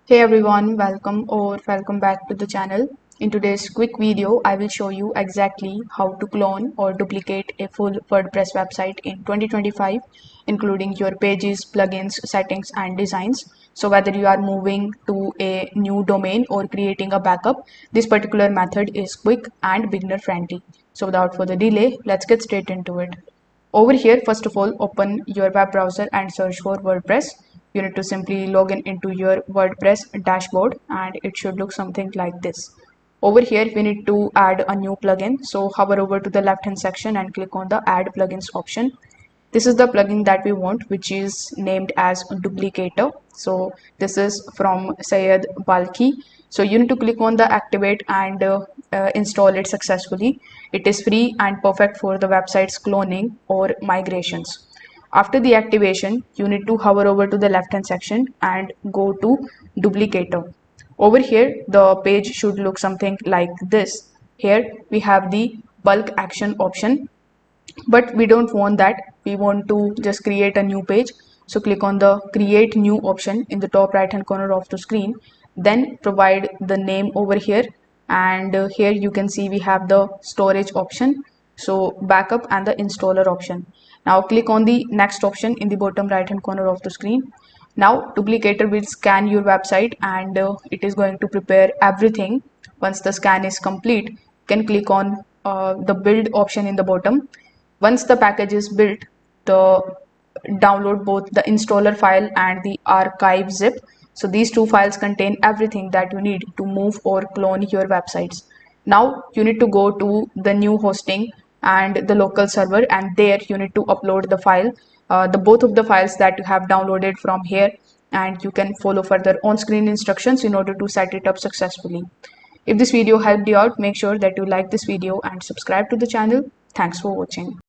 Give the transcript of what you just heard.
Hey everyone, welcome back to the channel. In today's quick video, I will show you exactly how to clone or duplicate a full WordPress website in 2025, including your pages, plugins, settings, and designs. So whether you are moving to a new domain or creating a backup, this particular method is quick and beginner friendly. So without further delay, let's get straight into it. Over here, first of all, open your web browser and search for WordPress. You need to simply log in into your WordPress dashboard and it should look something like this. Over here, we need to add a new plugin. So hover over to the left hand section and click on the add plugins option. This is the plugin that we want, which is named as Duplicator. So this is from Syed Balki. So you need to click on the activate and install it successfully. It is free and perfect for the website's cloning or migrations. After the activation, you need to hover over to the left hand section and go to Duplicator. Over here, the page should look something like this. Here we have the bulk action option, but we don't want that. We want to just create a new page. So click on the create new option in the top right hand corner of the screen, then provide the name over here, and here you can see we have the storage option, so backup and the installer option. Now click on the next option in the bottom right hand corner of the screen. Now Duplicator will scan your website and it is going to prepare everything. Once the scan is complete, you can click on the build option in the bottom. Once the package is built, the download both the installer file and the archive zip. So these two files contain everything that you need to move or clone your websites. Now you need to go to the new hosting and the local server, and there you need to upload the file, the both of the files that you have downloaded from here, and you can follow further on-screen instructions in order to set it up successfully. If this video helped you out, make sure that you like this video and subscribe to the channel. Thanks for watching.